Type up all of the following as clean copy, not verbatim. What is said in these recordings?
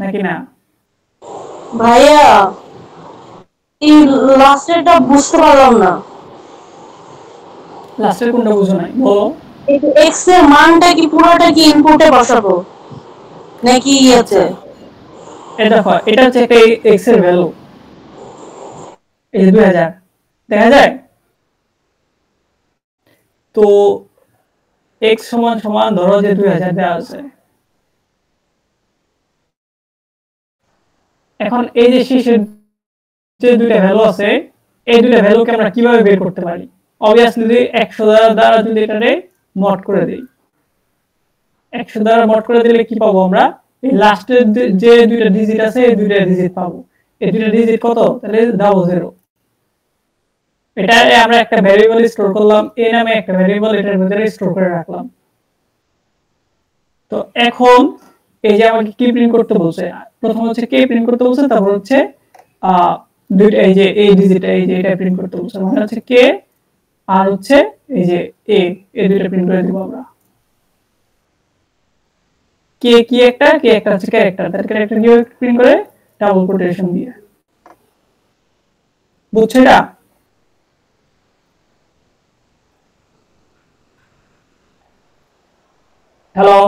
নাকি না? ভাইয়া এই লাস্টেরটা বুঝতে পারলাম না। লাস্টের কোনটা বুঝো নাই বলো? এক্স এর মানটা কি পুরোটা কি ইনপুটে বসাবো নাকি আচ্ছা, ইয়েতে? এই দেখো এটা হচ্ছে একটা এক্স এর ভ্যালু, এই যে 2000 দেখা যায়। তো এক্স সমান সমান ধরো যে 2000 দেওয়া আছে। এখন এই যে শেষের যে দুইটা ভ্যালু আছে, এই দুইটা ভ্যালুকে আমরা কিভাবে বের করতে পারি? অবভিয়াসলি 100 দ্বারা যদি এটারে মড করে দেই, 100 দ্বারা মড করে দিলে কি পাবো আমরা? এই লাস্টের যে দুইটা ডিজিট আছে এই দুইটা ডিজিট পাবো। এই দুইটা ডিজিট কত? তাহলে 00। এটা আমরা একটা ভ্যারিয়েবল স্টোর করলাম, এ নামে একটা ভ্যারিয়েবল এটার ভিতরে স্টোর করে রাখলাম। তো এখন এই যে আমাকে কি প্রিন্ট করতে বলছে, প্রথম হচ্ছে কে প্রিন্ট করতে বলছে, তারপর হচ্ছে দুইটা এই যে এই ডিজিট এই যে এটা প্রিন্ট করতে বলছে, মানে হচ্ছে কে আর হচ্ছে এই যে এ, এই দুইটা প্রিন্ট করে দিব আমরা। কে কি একটা, কে একটা হচ্ছে ক্যারেক্টার, তার ক্যারেক্টার কি প্রিন্ট করে? ডাবল কোটেশন দিয়ে। বুঝছো এটা? হ্যালো,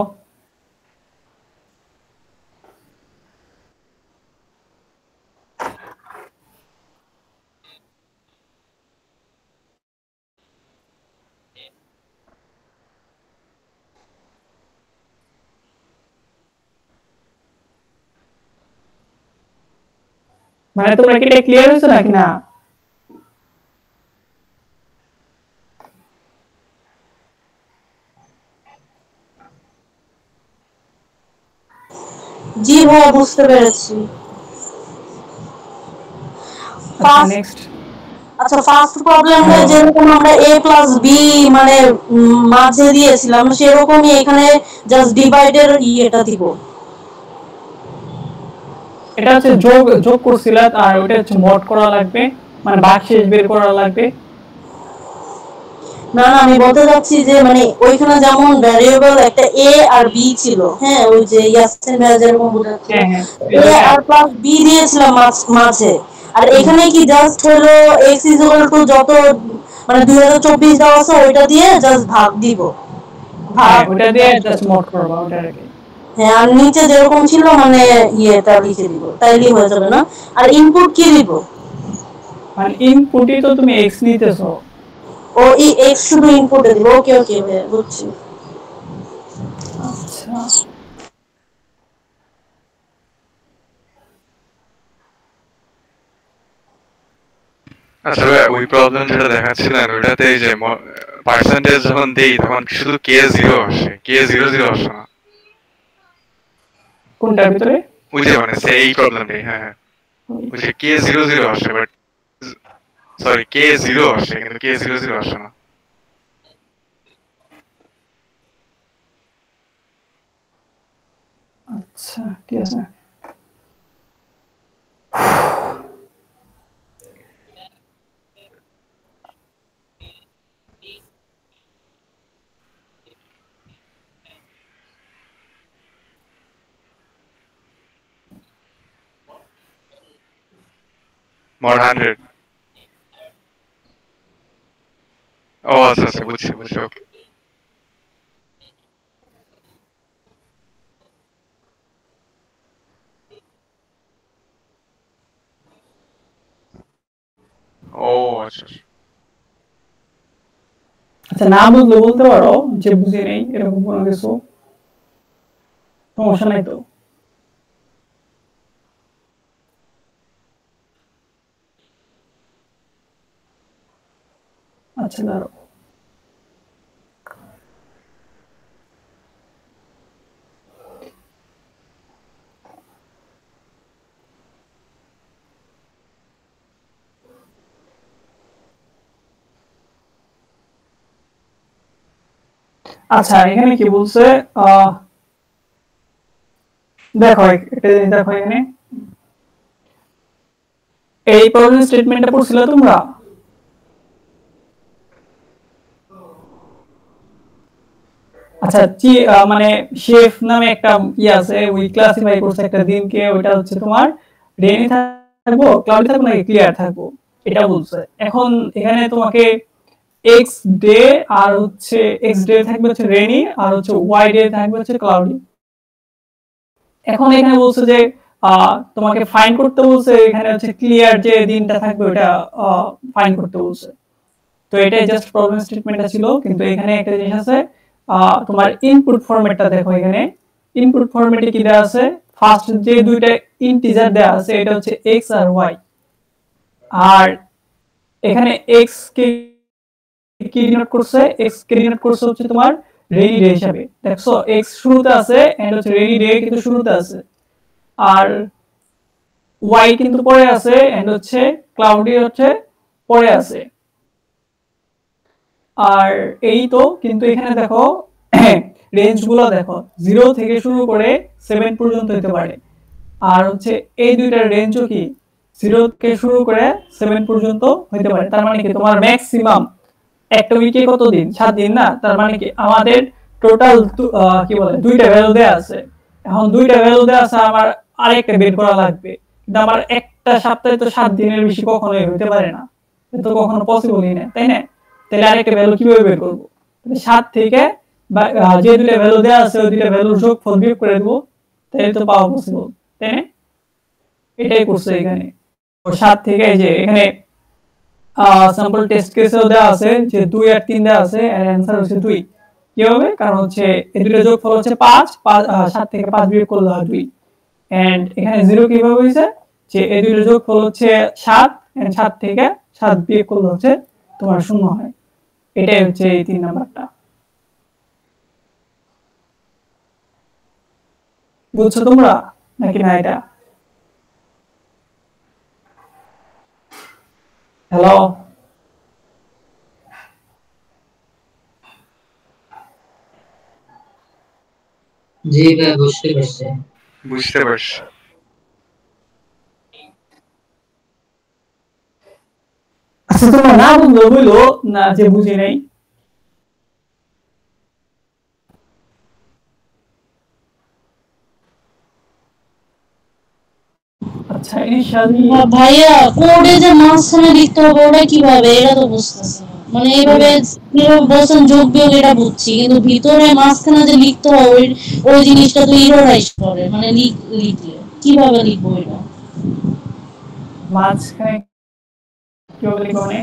মানে তোমরা কি এটা ক্লিয়ার হয়েছে নাকি না? জি ভাইয়া বুঝতে পেরেছি। আচ্ছা নেক্সট। আচ্ছা ফার্স্ট প্রবলেমটা যেরকম আমরা a প্লাস বি মানে মাঝে দিয়েছিলাম সেরকমই এখানে জাস্ট ডিভাইডের ইয়েটা দিব। এটা হচ্ছে যোগ যোগ করছিলা, আর ওটা হচ্ছে মড করা লাগবে, মানে ভাগশেষ বের করা লাগবে। না না আমি বলতে চাচ্ছি যে মানে ওইখানে যেমন ভ্যারিয়েবল একটা a আর b ছিল, হ্যাঁ ওই যে ইয়াসিন ভাই যেরকম বোঝাচ্ছিল হ্যাঁ হ্যাঁ, a এটা আর প্লাস b দিয়েছিলাম মাঝে। আর এখানে কি জাস্ট হলো x ইকুয়াল টু যত মানে 2024 দেওয়া আছে ওইটা দিয়ে জাস্ট ভাগ দিব। হ্যাঁ ভাগ ওটা দিয়ে জাস্ট মড করবা ওটাকে। হ্যাঁ আর নিচে যেরকম ছিল মানে ইয়েটা লিখে দিব তাইলেই হয়ে যাবে না? আর ইনপুট কি দিব? মানে ইনপুটই তো তুমি এক্স নিতেছো। ও এই এক্স শুধু ইনপুটে দিব। ওকে ওকে বুঝছি। আচ্ছা আসলে ওই প্রবলেম যেটা দেখাচ্ছিলেন ওইটাতে এই যে পার্সেন্টেজ যখন দেই তখন শুধু কে জিরো আসে, কে জিরো জিরো আসে না। কোনটার ভিতরে? ওই যে মানে সেই প্রবলেমটাই, হ্যাঁ হ্যাঁ, ওই যে কে জিরো জিরো আসে বাট সরি কে জিরো আসে কিন্তু কে জিরো জিরো আসে না। আচ্ছা ঠিক আছে। মোর 100। ও আচ্ছা আচ্ছা বুঝছি বুঝছি, ওকে। ও আচ্ছা আচ্ছা। আচ্ছা না বুঝলে বলতে পারো যে বুঝি নেই এরকম কোনো কিছু, সমস্যা নাই তো। আচ্ছা দাঁড়াও। আচ্ছা এখানে কি বলছে, দেখো একটা জিনিস দেখো এখানে, এই প্রবলেম স্টেটমেন্টটা পড়ছিলে তোমরা? আচ্ছা মানে শেফ নামে একটা আছে, ওই ক্লাসিফাই করছে একটা দিনকে, ওইটা হচ্ছে তোমার রেইনি থাকবো, ক্লাউডি থাকবো নাকি ক্লিয়ার থাকবো, এটা বলছে। এখন এখানে তোমাকে এক্স ডে আর হচ্ছে এক্স ডে থাকবে হচ্ছে রেইনি, আর হচ্ছে ওয়াই ডে থাকবে হচ্ছে ক্লাউডি। এখন এখানে বলছে যে তোমাকে ফাইন করতে বলছে, এখানে হচ্ছে ক্লিয়ার যে দিনটা থাকবে ওটা ফাইন করতে বলছে। তো এটাই জাস্ট প্রবলেম স্টেটমেন্টটা ছিল। কিন্তু এখানে একটা জিনিস আছে, তোমার ইনপুট ফরম্যাটটা দেখো। এখানে ইনপুট ফরম্যাটে কি দেওয়া আছে, ফার্স্ট যে দুইটা ইন্টিজার দেওয়া আছে এটা হচ্ছে এক্স আর ওয়াই। আর এখানে এক্স কে কি ডিনোট করছে, এক্স কে ডিনোট করছে হচ্ছে তোমার রেইনি ডে হিসাবে। দেখছো এক্স শুরুতে আছে এন্ড হচ্ছে রেইনি ডে কিন্তু শুরুতে আছে, আর ওয়াই কিন্তু পরে আছে এন্ড হচ্ছে ক্লাউডি হচ্ছে পরে আছে। আর এই তো, কিন্তু এখানে দেখো রেঞ্জ গুলো দেখো, 0 থেকে শুরু করে 7 পর্যন্ত হতে পারে। আর হচ্ছে এই দুইটার রেঞ্জও কি 0 থেকে শুরু করে 7 পর্যন্ত হতে পারে। তার মানে কি তোমার ম্যাক্সিমাম একটা উইকে কত দিন, 7 দিন না? তার মানে কি আমাদের টোটাল কি বলে দুইটা ভ্যালু দেয়া আছে। এখন দুইটা ভ্যালু দেয়া আছে, আমার আরেকটা বের করা লাগবে। কিন্তু আমার একটা সপ্তাহে তো 7 দিনের বেশি কখনোই হতে পারে না, এটা তো কখনো পসিবলই না, তাই না? তাহলে আরেকটা ভ্যালু কিভাবে বের করব? 7 থেকে যে দুইটা ভ্যালু দেয়া আছে ওই দুইটা ভ্যালুর যোগফল বিয়োগ করে দেব, তাহলে তো পাওয়া পসিবল, তাই না? এটাই করছে এখানে। 7 থেকে এই যে এখানে স্যাম্পল টেস্ট কেসেও দেওয়া আছে যে 2 আর 3 দেওয়া আছে, এর অ্যানসার হচ্ছে 2। কি হবে? কারণ হচ্ছে এই দুটো যোগফল হচ্ছে 5, 7 থেকে 5 বিয়োগ করলে হয় 2। এন্ড এখানে 0 কিভাবে হইছে, যে এই দুটো যোগফল হচ্ছে 7 এন্ড 7 থেকে 7 বিয়োগ করলে হচ্ছে তোমার 0 হয়। এটাই হচ্ছে এই 3 নাম্বারটা। বুঝছো তোমরা নাকি না এটা? হ্যালো? জি ভাই, বুঝতে পারছি। বুঝতে পারছি। আচ্ছা তোমরা না বুঝলো বইলো না, যে বুঝি নাই। আচ্ছা ইনিশিয়ালি ভাইয়া কোডে যে মাঝখানে লিখতে হবে ওটা কিভাবে, এটা তো বুঝতেছি না। মানে এইভাবে কিভাবে বলছেন যোগ বিয়োগ এটা বুঝছি, কিন্তু ভিতরে মাঝখানে যে লিখতে হয় ওই ওই জিনিসটা তো ইরোরাইজ করে, মানে লিখলে কিভাবে লিখবো এটা? মাঝখানে কিভাবে লিখবো মানে?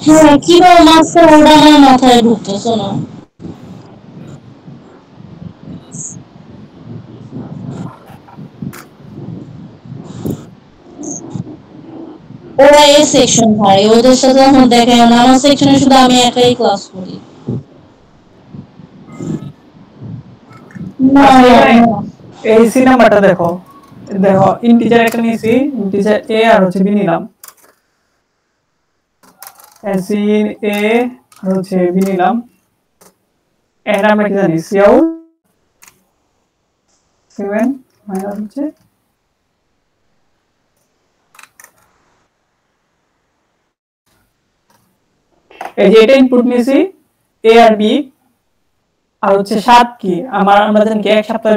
হ্যাঁ, কিভাবে মাঝখানে ওটা আমার মাথায় ঢুকতেছে না। ওরা এ সেকশন ভাই, ওদের সাথে এখন দেখে না, আমার সেকশনে শুধু আমি একাই ক্লাস করি। না আচ্ছা না এখানে না। এই সি নাম্বারটা দেখো, দেখো ইন্টিজার একটা নিয়েছি, ইন্টিজার এ আর হচ্ছে বি নিলাম, সি এ আর হচ্ছে বি নিলাম। এর আমরা কি জানি, সি আউট 7 মাইনাস হচ্ছে এই যে এটা ইনপুট নিয়েছি এ আর বি, আর হচ্ছে 7 কি আমরা জানি কি এক সপ্তাহ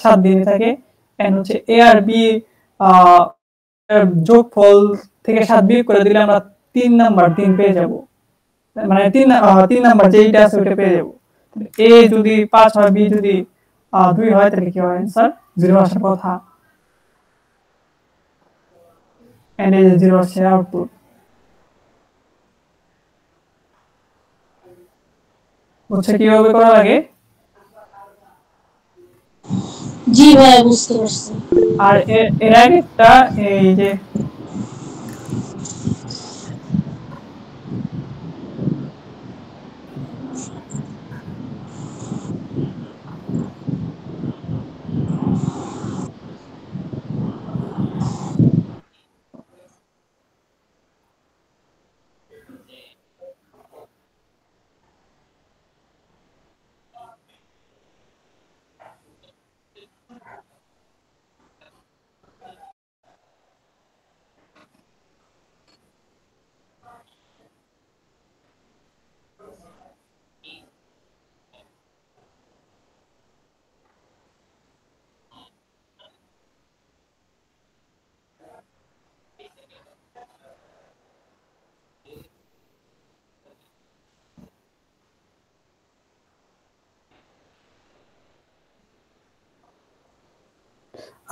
7 দিন থাকে। এন্ড হচ্ছে এ আর বি যোগফল থেকে 7 বিয়োগ করে দিলে আমরা 3 নাম্বার দিন পেয়ে যাব। মানে 3 নাম্বার যেইটা আছে ওটা পেয়ে যাব। এ যদি 5 হয়, বি যদি 2 হয়, তাহলে কি হয় आंसर 0 আসার কথা। এন্ড এই 0 আসছে আউটপুট। হচ্ছে কিভাবে করা লাগে? জি ভাইয়া, বুঝতে পারছি। আর এর আগে একটা এই যে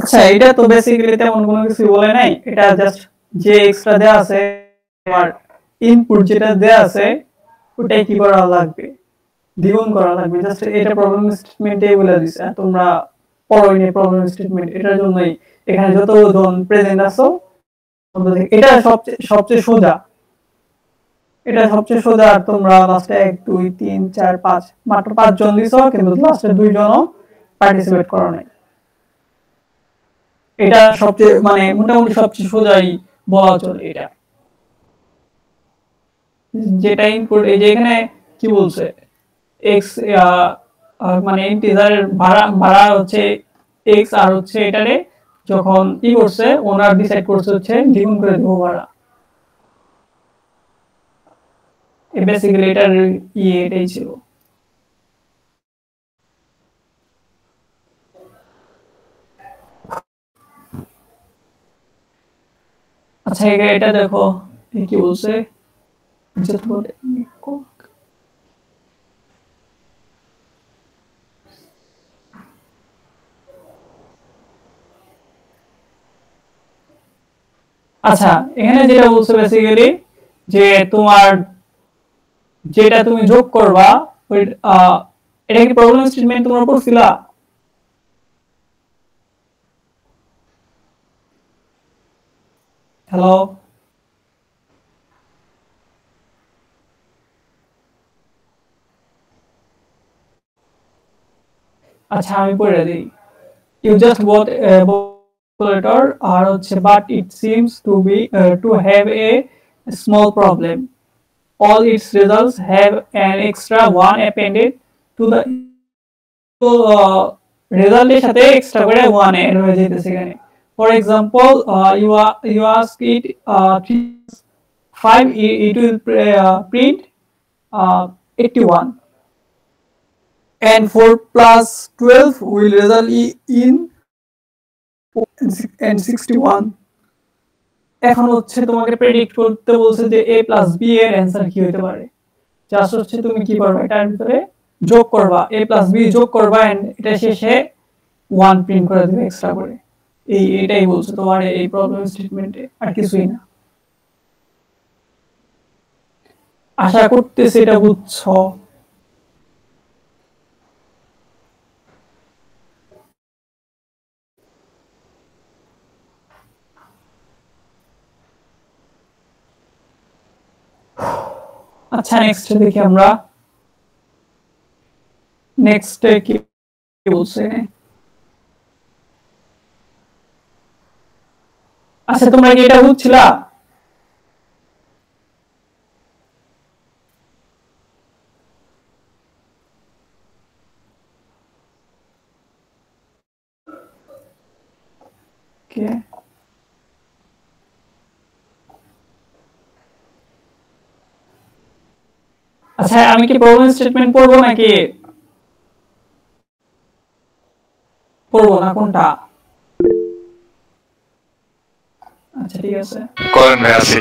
আচ্ছা এটা তো বেসিক্যালি তেমন কোনো কিছু বলে নাই, এটা জাস্ট যে এক্সট্রা দেয়া আছে তোমার ইনপুট যেটা দেয়া আছে ওটাই কি করা লাগবে, দ্বিগুণ করা লাগবে। জাস্ট এটা প্রবলেম স্টেটমেন্টে বলে দিছে, তোমরা পড়োই নি প্রবলেম স্টেটমেন্ট, এটার জন্যই এখানে যতজন প্রেজেন্ট আছো এটা সবচেয়ে সোজা, এটা সবচেয়ে সোজা। আর তোমরা লাস্টে 1 2 3 4 5 মাত্র 5 জন দিছো, কিন্তু লাস্টে 2 জনও পার্টিসিপেট করো নাই। এটা সবচেয়ে মানে মোটামুটি সবচেয়ে সোজাই বলা চলে এটা। যেটা ইনপুট এই যে এখানে কি বলছে x মানে ইন্টিজারের ভাড়া হচ্ছে x, আর হচ্ছে এটারে যখন কি করছে ওনার ডিসাইড করছে হচ্ছে দ্বিগুণ করে দেবো ভাড়া। বেসিক্যালি এটার এটাই ছিল। আচ্ছা এটা দেখো কি বলছে, আচ্ছা এখানে যেটা বলছে বেসিক্যালি যে তোমার যেটা তুমি যোগ করবা ওই এটা কি প্রবলেম স্টেটমেন্ট তোমরা পড়ছিলা? হ্যালো আচ্ছা আমি পড়ে দিই। You just bought a calculator আর হচ্ছে but it seems to have a small problem. All its results have an extra one appended to the result এর সাথে এক্সট্রা করে one এড হয়ে যেতেছে এখানে। For example, you ask it 5 it will print 81 and 4 plus 12 will result in and 61। এখন হচ্ছে তোমাকে predict করতে বলছে যে a plus b এর অ্যানসার কি হতে পারে। জাস্ট হচ্ছে তুমি কি করবে এটার ভিতরে যোগ করবা, a plus b যোগ করবা এন্ড এটা শেষে 1 প্রিন্ট করে দিবে এক্সট্রা করে। এটাই বলছে তোমার এই প্রবলেম স্টেটমেন্টে, আর কিছুই না। আশা করতেছি এটা বুঝছো। আচ্ছা নেক্সট দেখি আমরা, নেক্সট কি বলছে। আচ্ছা তোমরা কি এটা বুঝছিলা? কে আচ্ছা আমি কি প্রবলেম স্টেটমেন্ট পড়বো নাকি পড়বো না কোনটা? আচ্ছা ঠিক আছে করেন ভাই আসি।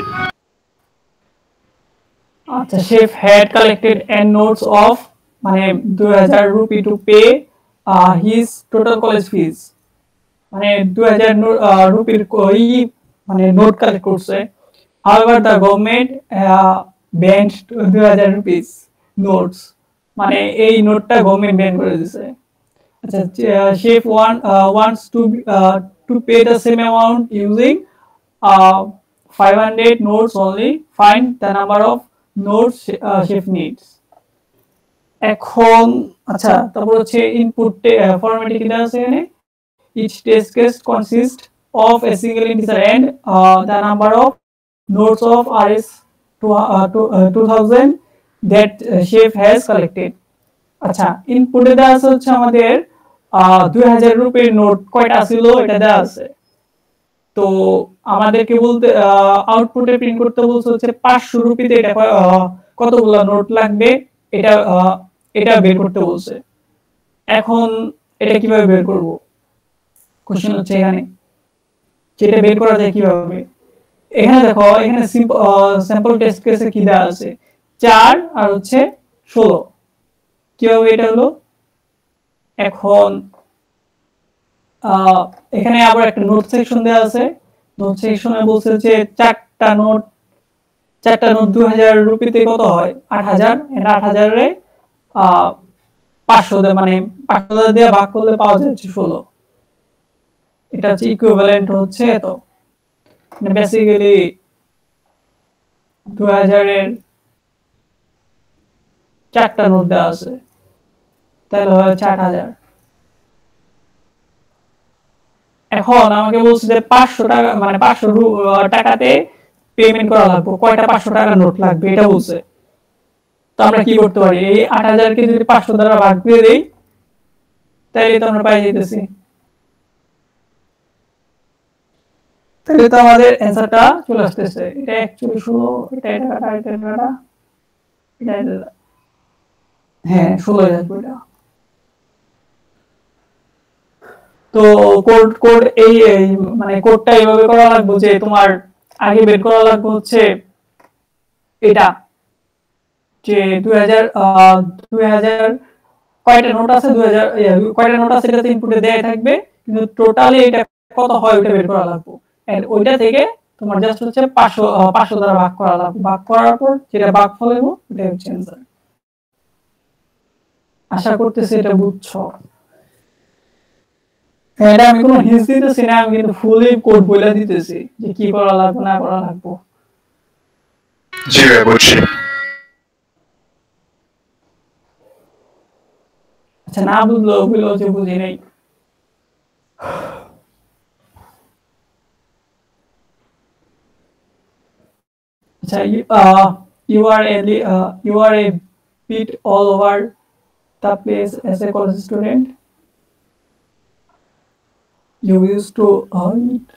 আচ্ছা chef had collected n notes of মানে 2000 rupee to pay his total college fees, মানে 2000 রুপির কই মানে নোট কালেক্ট করছে। however the government banned 2000 rupees notes, মানে এই নোটটা গভর্নমেন্ট ব্যান করে দিয়েছে। আচ্ছা chef wants to pay the same amount using 500 notes only. Find the number of notes chef needs. এখন আচ্ছা তারপর হচ্ছে ইনপুট ফরম্যাটে কি দেওয়া আছে এখানে, each test case consists of a single integer and the number of notes of rs 2000 that chef has collected. আচ্ছা ইনপুটে দেওয়া আছে হচ্ছে আমাদের 2000 রুপির নোট কয়টা ছিল এটা দেওয়া আছে। তো আমাদেরকে বলতে আউটপুটে প্রিন্ট করতে বলছে হচ্ছে 500 রুপিতে এটা কতগুলো নোট লাগবে এটা এটা বের করতে বলছে। এখন এটা কিভাবে বের করব, কোশ্চেন হচ্ছে এখানে যেটা বের করা যায় কিভাবে। এখানে দেখো এখানে স্যাম্পল টেস্ট কেসে কি দেওয়া আছে 4 আর হচ্ছে 16, কিভাবে এটা হলো। এখন এখানে আবার একটা নোট সেকশন দেওয়া আছে। নোট সেকশনে বলছে যে চারটা নোট 2000 রুপিতে কত হয় 8000, এর 8000-এ 500 মানে 500 দিয়ে ভাগ করলে পাওয়া যাচ্ছে 16। এটা হচ্ছে ইকুইভ্যালেন্ট হচ্ছে এত, মানে বেসিক্যালি 2000-এর চারটা নোট দেওয়া আছে, তাহলে হয় 4000। এখন আমাকে বলছে যে 500 টাকা মানে 500 টাকাতে পেমেন্ট করা লাগবে, কয়টা 500 টাকার নোট লাগবে এটা বলছে। তো আমরা কি করতে পারি, এই 8000 কে যদি 500 দ্বারা ভাগ দিয়ে দেই তাহলে তো আমরা পাই যেতেছি, তাহলে তো আমাদের অ্যান্সারটা চলে আসতেছে। এটা অ্যাকচুয়ালি 16, হ্যাঁ 16 আসবে এটা। তো কোড এই মানে কোডটা এইভাবে করা লাগবে যে তোমার আগে বের করা লাগবে হচ্ছে এটা যে 2000 কয়টা নোট আছে, 2000 কয়টা নোট আছে এটা ইনপুটে দেয়া থাকবে, কিন্তু টোটালি এটা কত হয় ওটা বের করা লাগবে। এন্ড ওইটা থেকে তোমার জাস্ট হচ্ছে 500 দ্বারা ভাগ করা লাগবে, ভাগ করার পর যেটা ভাগফল হবে ওটা হচ্ছে অ্যানসার। আশা করতেছি এটা বুঝছো। এটা আমি কোনো হিন্টস দিতেছি না, আমি কিন্তু ফুলি কোড বলে দিতেছি যে কি করা লাগবে না করা লাগবে। জি ভাই বুঝছি। আচ্ছা না বুঝলো ওগুলো যে বুঝি নাই। আচ্ছা you are a bit all over the place as a college student. You used to eat.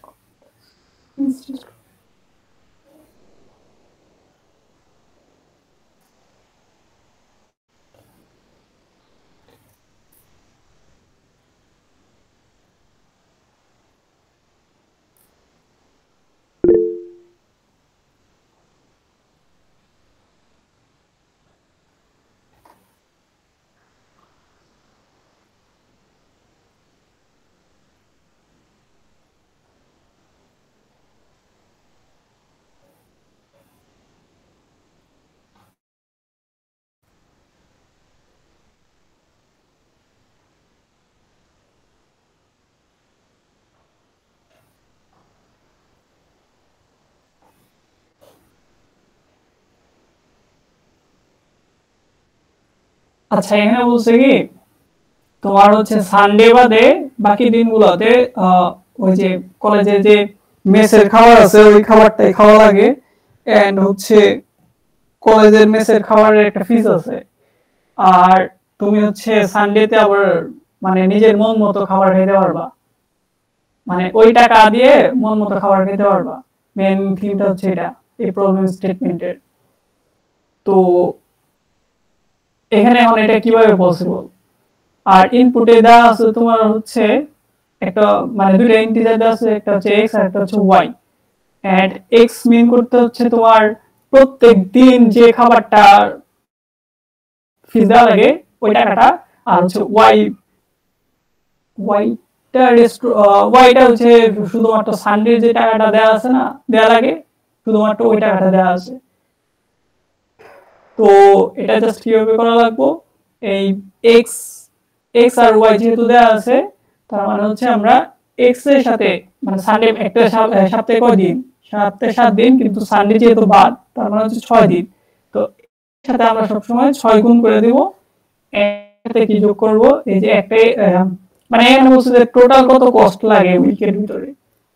আচ্ছা এখানে বলছে কি তোমার হচ্ছে সানডে বাদে বাকি দিনগুলোতে ওই যে কলেজে যে মেসের খাবার আছে ওই খাবারটাই খাওয়া লাগে, এন্ড হচ্ছে কলেজের মেসের খাবারের একটা ফিস আছে। আর তুমি হচ্ছে সানডেতে আবার মানে নিজের মন মতো খাবার খেতে পারবা, মানে ওই টাকা দিয়ে মন মতো খাবার খেতে পারবা। মেন থিমটা হচ্ছে এটা এই প্রবলেম স্টেটমেন্টের। তো এখানে এখন এটা কিভাবে পসিবল, আর ইনপুটে দেওয়া আছে তোমার হচ্ছে একটা মানে দুইটা ইন্টিজার দেওয়া আছে, একটা হচ্ছে x আর একটা হচ্ছে y। এন্ড x মিন করতে হচ্ছে তোমার প্রত্যেক দিন যে খাবারটা ফিস দেওয়া লাগে ওই টাকাটা, আর হচ্ছে ওয়াইটা হচ্ছে শুধুমাত্র সানডে যে টাকাটা দেওয়া আছে না দেওয়া লাগে শুধুমাত্র ওই টাকাটা দেওয়া আছে। তো এটা জাস্ট কিভাবে করা লাগবে, এই এক্স এক্স আর ওয়াই যেহেতু দেওয়া আছে তার মানে হচ্ছে আমরা এক্স এর সাথে মানে সানডে একটা সপ্তাহে কয় দিন, সপ্তাহে 7 দিন, কিন্তু সানডে যেহেতু বাদ তার মানে হচ্ছে 6 দিন। তো এর সাথে আমরা সবসময় 6 গুণ করে দেব, এটাতে কি যোগ করব এই যে একটাই মানে এখানে বলছে যে টোটাল কত কস্ট লাগে উইকের ভিতরে,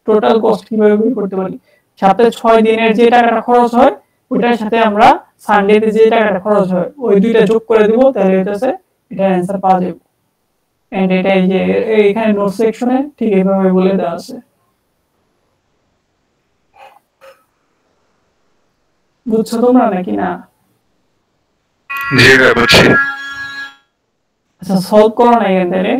টোটাল কস্ট কিভাবে বের করতে পারি। সপ্তাহে 6 দিনের যে টাকাটা খরচ হয় ওইটার সাথে আমরা সানডেতে যে টাকাটা খরচ হয় ওই দুইটা যোগ করে দেব, তাহলে হইতেছে এটা অ্যানসার পাওয়া যাবে। এন্ড এটা এই যে এইখানে নোট সেকশনে ঠিক এইভাবে বলে দেওয়া আছে। বুঝছো তোমরা নাকি না? জি ভাই বুঝছি। আচ্ছা সলভ করো না এখান থেকে।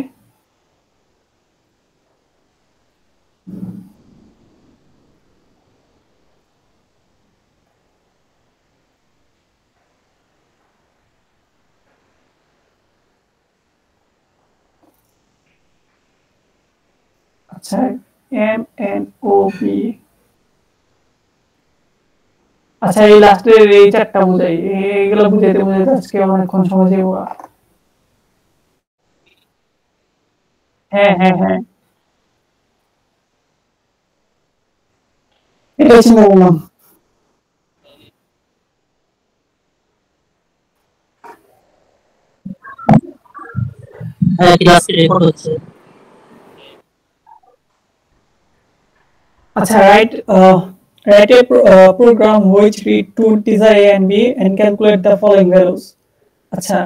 আচ্ছা এম এন ও পি আচ্ছা এই লাস্টের এই চারটা বুঝাই এইগুলো বুঝাইতে বুঝাইতে আজকে অনেকক্ষণ সময় যাবো হ্যাঁ হ্যাঁ হ্যাঁ এটাই চিন্তা করলাম হ্যাঁ ক্লাসে রেকর্ড হচ্ছে। আচ্ছা write a program which read two integer a and b and calculate the following values আচ্ছা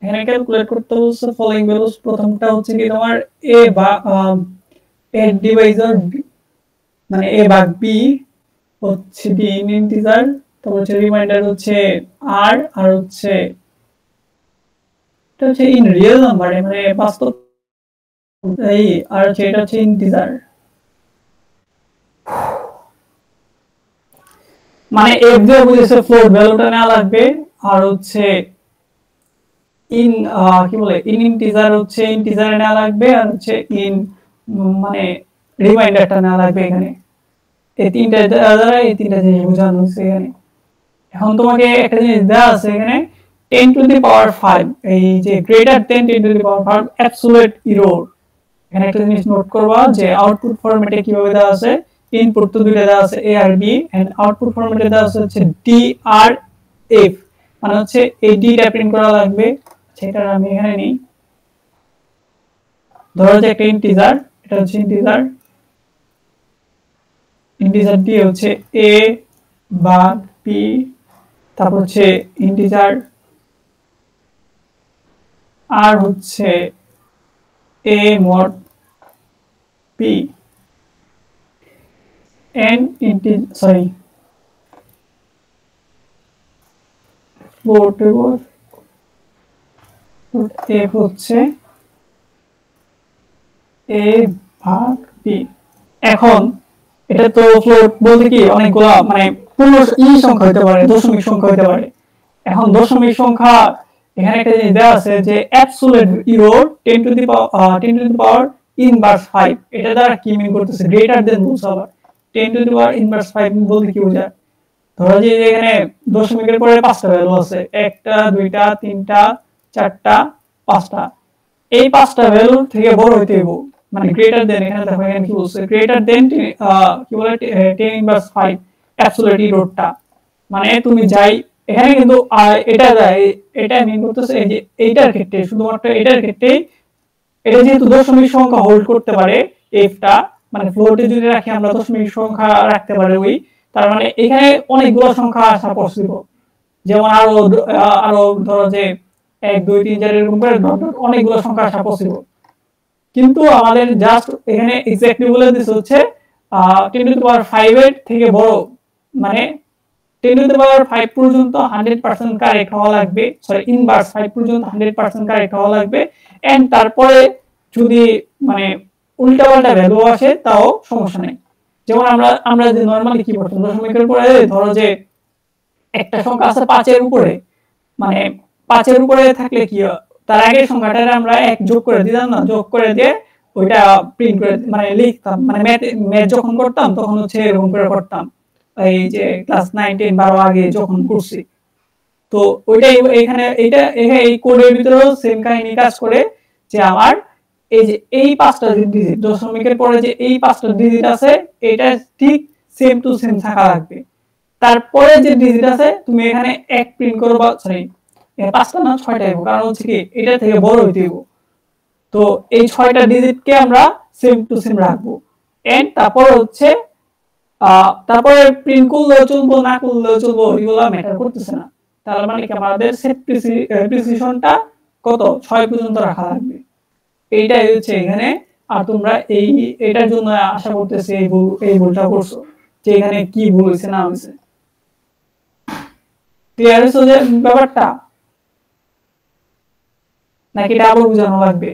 এখানে ক্যালকুলেট করতে হচ্ছে ফলোইং ভ্যালুস প্রথমটা হচ্ছে কি তোমার a বা a ডিভাইজার মানে a ভাগ b হচ্ছে b ইন ইন্টিজার তারপর হচ্ছে রিমাইন্ডার হচ্ছে r আর হচ্ছে এটা হচ্ছে ইন রিয়েল নাম্বার মানে বাস্তব এই আর হচ্ছে এটা হচ্ছে ইন্টিজার মানে f দিয়ে বুঝেছে ফ্লোট ভ্যালুটা নেওয়া লাগবে আর হচ্ছে ইন কি বলে ইন ইন্টিজার হচ্ছে ইন্টিজারে নেওয়া লাগবে আর হচ্ছে ইন মানে রিমাইন্ডারটা নেওয়া লাগবে এখানে এই তিনটা দ্বারা এই তিনটা জিনিস বোঝানো হচ্ছে এখানে এখন তোমাকে একটা জিনিস দেওয়া আছে এখানে 10 টু দি পাওয়ার 5 এই যে greater than 10 to the power 5 absolute error এখানে একটা জিনিস নোট করবা যে আউটপুট ফরম্যাটে কিভাবে দেওয়া আছে ইনপুট তো দুইটা দেওয়া আছে এ আর বি এন্ড আউটপুট ফরম্যাটে দেওয়া আছে হচ্ছে ডি আর এফ মানে হচ্ছে এই ডিটা প্রিন্ট করা লাগবে সেটা আমি এখানে নেই ধরো যে একটা ইন্টিজার এটা হচ্ছে ইন্টিজার ইন্টিজার দিয়ে হচ্ছে a ভাগ b তারপর হচ্ছে ইন্টিজার আর হচ্ছে a mod b and floatable f হচ্ছে a ভাগ b এখন এটা তো ফ্লোট বলতে কি অনেকগুলা মানে পূর্ণ সংখ্যা হতে পারে দশমিক সংখ্যা হতে পারে এখন দশমিক সংখ্যা এখানে একটা জিনিস দেওয়া আছে যে absolute error 10 to the power inverse 5 এটা দ্বারা কি মিন করতেছে গ্রেটার দেন বলছে আবার 10 টু দি পাওয়ার ইনভার্স 5 বলতে কি বোঝায় ধরো যে এখানে দশমিকের পরে পাঁচটা ভ্যালু আছে একটা দুইটা তিনটা চারটা পাঁচটা এই পাঁচটা ভ্যালু থেকে বড় হইতে হবে মানে গ্রেটার দেন এখানে দেখো এখানে কি বলছে গ্রেটার দেন কি বলে 10 ইনভার্স 5 অ্যাবসলিউট এররটা মানে তুমি যাই এখানে কিন্তু এটা যায় এটা মিন করতেছে এই যে এইটার ক্ষেত্রে শুধুমাত্র এটার ক্ষেত্রে এটা যেহেতু দশমিক সংখ্যা হোল্ড করতে পারে এফটা মানে ফ্লোটে যদি রাখি আমরা দশমিক সংখ্যা রাখতে পারি ওই তার মানে এখানে অনেকগুলো সংখ্যা আসা পসিবল যেমন আরো ধরো যে 1 2 3 4 এরকম করে অনেকগুলো সংখ্যা আসা পসিবল কিন্তু আমাদের জাস্ট এখানে এক্স্যাক্টলি বলে দিতে হচ্ছে 10 টু দি পাওয়ার 5 এর থেকে বড় মানে 10 টু দি পাওয়ার 5 পর্যন্ত 100% কারেক্ট হওয়া লাগবে সরি ইনভার্স 5 পর্যন্ত 100% কারেক্ট হওয়া লাগবে এন্ড তারপরে যদি মানে উল্টাপাল্টা ভ্যালু আসে তাও সমস্যা নেই যেমন আমরা যে নরমালি কি করতাম দশমিকের পরে ধরো যে একটা সংখ্যা আছে 5 এর উপরে মানে 5 এর উপরে থাকলে কি তার আগের সংখ্যাটা আমরা এক যোগ করে দিতাম না যোগ করে দিয়ে ওইটা প্রিন্ট করে মানে লিখতাম মানে ম্যাথ যখন করতাম তখন হচ্ছে এরকম করে করতাম এই যে ক্লাস 9 10 12 আগে যখন করছি তো ওইটাই এখানে এইটা এই কোডের ভিতরেও সেম কাহিনী কাজ করে যে আমার এই যে এই পাঁচটা ডিজিট দশমিকের পরে যে এই পাঁচটা ডিজিট আছে এটা ঠিক সেম টু সেম থাকা লাগবে তারপরে যে ডিজিট আছে তুমি এখানে এক প্রিন্ট করবা সরি পাঁচটা না ছয়টা হবে কারণ হচ্ছে কি এটা থেকে বড় হইতে হবে তো এই ছয়টা ডিজিটকে আমরা সেম টু সেম রাখবো এন্ড তারপর হচ্ছে তারপরে প্রিন্ট করলেও চলবো না করলেও চলবো এগুলো ম্যাটার করতেছে না তার মানে কি আমাদের সেট প্রিসিশনটা কত 6 পর্যন্ত রাখা লাগবে এইটাই হচ্ছে এখানে আর তোমরা এটার জন্য আশা করতেছি এই ভুলটা করছো যে এখানে কি ভুল হয়েছে না হয়েছে ক্লিয়ার হয়েছে যে ব্যাপারটা নাকি এটা আবার বোঝানো লাগবে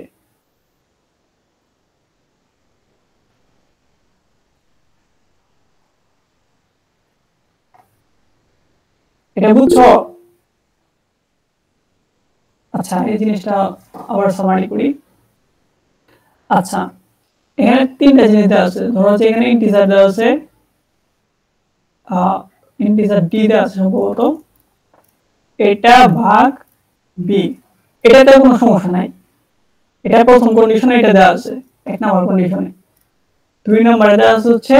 এটা বুঝছো আচ্ছা এই জিনিসটা আবার সামারি করি আচ্ছা এখানে তিনটা জিনিস দেওয়া আছে। ধরো যে এখানে ইন্টিজার দেওয়া আছে, ইন্টিজার ডি দেওয়া আছে সম্ভবত, এটা ভাগ বি, এটাতে কোনো সমস্যা নাই। এটা প্রথম কন্ডিশনে এটা দেওয়া আছে, এক নাম্বার কন্ডিশনে। দুই নম্বরে দেওয়া আছে হচ্ছে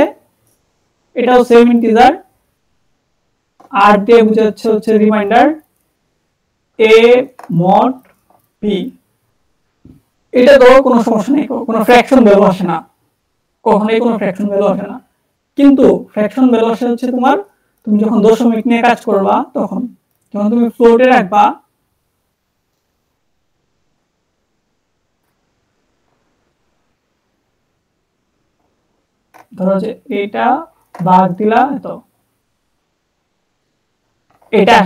এটাও সেম ইন্টিজার, আর দিয়ে বোঝাচ্ছে হচ্ছে রিমাইন্ডার এ মড বি। এটা তো কোনো সমস্যা নেই, কোনো ফ্র্যাকশন ভ্যালু আসে না, কখনোই কোনো ফ্র্যাকশন ভ্যালু আসে না। কিন্তু ফ্র্যাকশন ভ্যালু আসে হচ্ছে তোমার, তুমি যখন দশমিক নিয়ে কাজ করবা তখন, যখন তুমি ফ্লোটে রাখবা, ধরো যে এটা ভাগ দিলা, তো এটা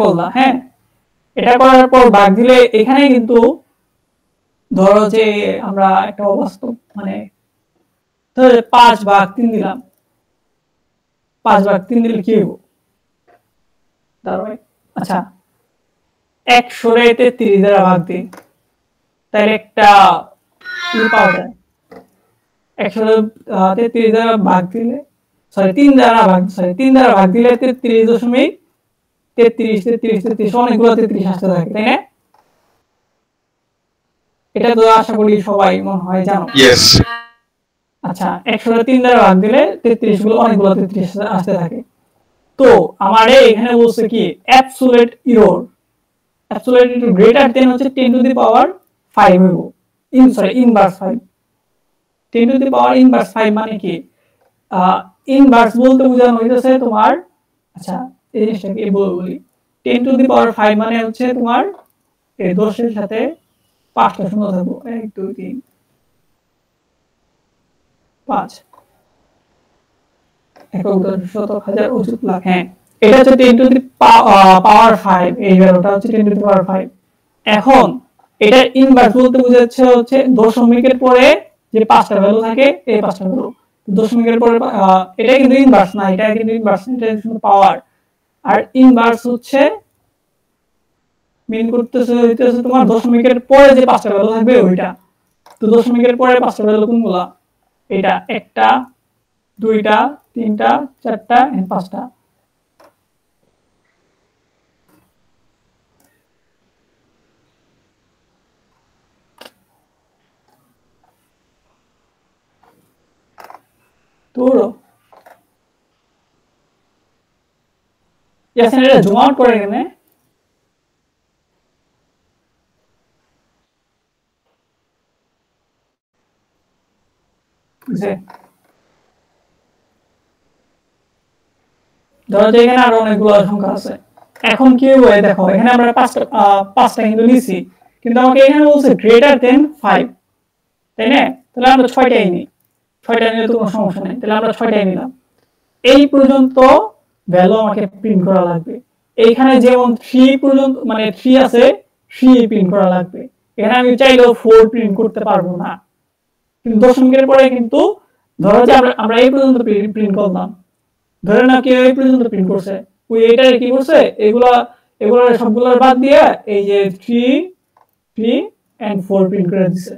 করলা, হ্যাঁ, এটা করার পর ভাগ দিলে এখানে কিন্তু ধরো যে আমরা একটা অবাস্তব মানে ধরো 5/3 দিলাম, 5/3 দিলে কি হইব? দাঁড়াও, আচ্ছা 100-33 দ্বারা ভাগ দিই, তাহলে একটা পাওয়া যায়। 133 দ্বারা ভাগ দিলে, সরি 3 দ্বারা ভাগ দিলে 33.33 অনেকগুলো 33 আসতে থাকে, তাই না? এটা তো আশা করি সবাই মনে হয় জানো। ইয়েস। আচ্ছা 103 দ্বারা ভাগ দিলে 33 গুলো অনেকগুলো 33 আসতে থাকে। তো আমারে এখানে বলছে কি absolute error, absolute error greater than হচ্ছে 10 টু দি পাওয়ার 5 হইব, inverse 5। 10 to the power inverse 5 মানে কি? ইনভার্স বলতে বোঝানো হইতেছে তোমার, আচ্ছা এই জিনিসটাকে বলি, 10 টু দি পাওয়ার 5 মানে হচ্ছে তোমার এই 10 এর সাথে 5টা শূন্য থাকবো, 1 2 3 5, একক দশক শতক হাজার অযুত লাখ, হ্যাঁ এটা হচ্ছে 10 টু দি পাওয়ার 5, এই ভ্যালুটা হচ্ছে 10 টু দি পাওয়ার 5। এখন এটা ইনভার্স বলতে বোঝাচ্ছে হচ্ছে দশমিকের পরে যে 5টা ভ্যালু থাকে, এই 5টা ভ্যালু দশমিকের পরে, এটা কিন্তু ইনভার্স না, এটা কিন্তু ইনভার্স না, এটা শুধু পাওয়ার। আর ইনভার্স হচ্ছে মিন করতেছে হইতেছে তোমার দশমিকের পরে যে 5টা ভ্যালু থাকবে ওইটা। তো দশমিকের পরে 5টা ভ্যালু কোনগুলা? এটা একটা, দুইটা, তিনটা, চারটা এন্ড 5টা। তোরও ইয়াসিন এটা জুম আউট করে কেন? ধরো যে এখানে আরো অনেকগুলো সংখ্যা আছে, এখন কি হবে দেখো, এখানে আমরা পাঁচটা কিন্তু নিছি, কিন্তু আমাকে এখানে বলছে গ্রেটার দেন 5, তাই না? তাহলে আমরা 6টাই নিই, 6টা নিলে তো কোনো সমস্যা নেই, তাহলে আমরা 6টাই নিলাম। এই পর্যন্ত ভ্যালু আমাকে প্রিন্ট করা লাগবে। এইখানে যেমন 3 পর্যন্ত মানে 3 আছে, 3 প্রিন্ট করা লাগবে। এখানে আমি চাইলেও 4 প্রিন্ট করতে পারবো না, কিন্তু দশমিকের পরে কিন্তু ধরো যে আমরা এই পর্যন্ত প্রিন্ট করলাম, ধরে না কেউ এই পর্যন্ত প্রিন্ট করছে, ওই এটারে কি করছে, এগুলা সবগুলোর বাদ দিয়ে এই যে 3 3 এন্ড 4 প্রিন্ট করে দিছে।